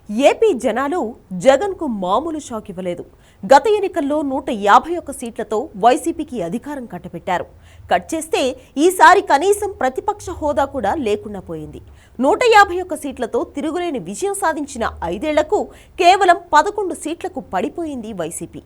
AP జనాలు జగన్కు మామూలు షాక్ ఇవ్వలేదు. గత ఎన్నికల్లో 151 సీట్లతో వైసీపీకి అధికారం కట్టబెట్టారు. కట్ చేస్తే ఈసారి కనీసం ప్రతిపక్ష హోదా కూడా లేకుండా పోయింది. 151 సీట్లతో తిరుగులేని విజయం సాధించిన 5 ఏళ్లకు కేవలం 11 సీట్లకు పడిపోయింది వైసీపీ.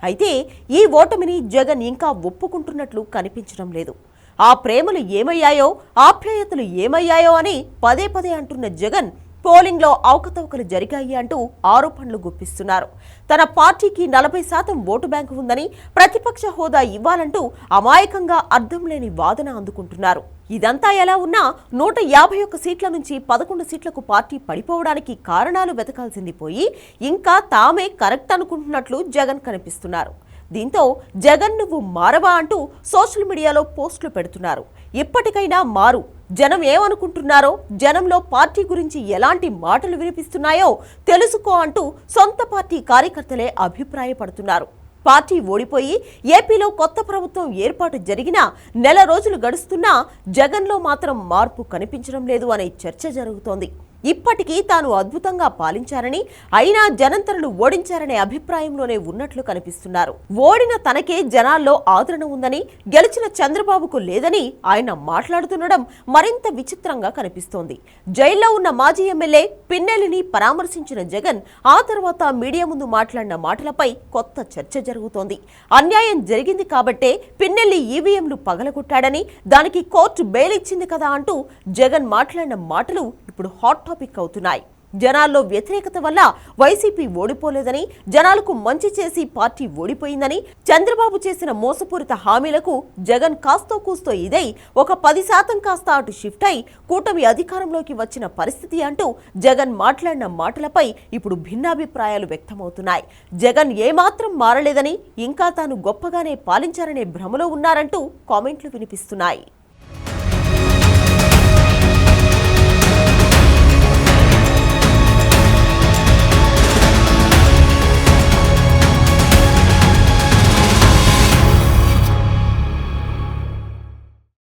అయితే ఈ ఓటమిని జగన్ ఇంకా ఒప్పుకుంటున్నట్లు కనిపించడం లేదు. ఆ ప్రేమలు ఏమయ్యాయో, ఆప్యాయతలు ఏమయ్యాయో అని పదే పదే అంటున్న జగన్ పోలింగ్లో అవకతవకలు జరిగాయి అంటూ ఆరోపణలు గుప్పిస్తున్నారు. తన పార్టీకి 40% ఓటు బ్యాంకు ఉందని, ప్రతిపక్ష హోదా ఇవ్వాలంటూ అమాయకంగా అర్థం లేని వాదన అందుకుంటున్నారు. ఇదంతా ఎలా ఉన్నా 151 సీట్ల నుంచి 11 సీట్లకు పార్టీ పడిపోవడానికి కారణాలు వెతకాల్సింది పోయి ఇంకా తామే కరెక్ట్ అనుకుంటున్నట్లు జగన్ కనిపిస్తున్నారు. దీంతో జగన్ నువ్వు మారవా అంటూ సోషల్ మీడియాలో పోస్టులు పెడుతున్నారు. ఇప్పటికైనా మారు, జనం ఏమనుకుంటున్నారో, జనంలో పార్టీ గురించి ఎలాంటి మాటలు వినిపిస్తున్నాయో తెలుసుకో అంటూ సొంత పార్టీ కార్యకర్తలే అభిప్రాయపడుతున్నారు. పార్టీ ఓడిపోయి ఏపీలో కొత్త ప్రభుత్వం ఏర్పాటు జరిగినా నెల రోజులు గడుస్తున్నా జగన్లో మాత్రం మార్పు కనిపించడం లేదు అనే చర్చ జరుగుతోంది. ఇప్పటికీ తాను అద్భుతంగా పాలించారని, అయినా జనంతరులు ఓడించారనే అభిప్రాయంలోనే ఉన్నట్లు కనిపిస్తున్నారు. ఓడిన తనకే జనాల్లో ఆదరణ ఉందని, గెలిచిన చంద్రబాబుకు లేదని ఆయన మాట్లాడుతుండడం మరింత విచిత్రంగా కనిపిస్తోంది. జైల్లో ఉన్న మాజీ ఎమ్మెల్యే పిన్నెల్లిని పరామర్శించిన జగన్ ఆ తర్వాత మీడియా ముందు మాట్లాడిన మాటలపై కొత్త చర్చ జరుగుతోంది. అన్యాయం జరిగింది కాబట్టే పిన్నెల్లి ఈవీఎంలు పగలగొట్టాడని, దానికి కోర్టు బెయిల్ ఇచ్చింది కదా అంటూ జగన్ మాట్లాడిన మాటలు ఇప్పుడు హాట్ టాపిక్ అవుతున్నాయి. జనాల్లో వ్యతిరేకత వల్ల వైసీపీ ఓడిపోలేదని, జనాలకు మంచి చేసి పార్టీ ఓడిపోయిందని, చంద్రబాబు చేసిన మోసపూరిత హామీలకు జగన్ కాస్తో కూస్తో ఇదై ఒక 10% కాస్త అటు షిఫ్ట్ అయి కూటమి అధికారంలోకి వచ్చిన పరిస్థితి అంటూ జగన్ మాట్లాడిన మాటలపై ఇప్పుడు భిన్నాభిప్రాయాలు వ్యక్తమవుతున్నాయి. జగన్ ఏమాత్రం మారలేదని, ఇంకా తాను గొప్పగానే పాలించారనే భ్రమలో ఉన్నారంటూ కామెంట్లు వినిపిస్తున్నాయి.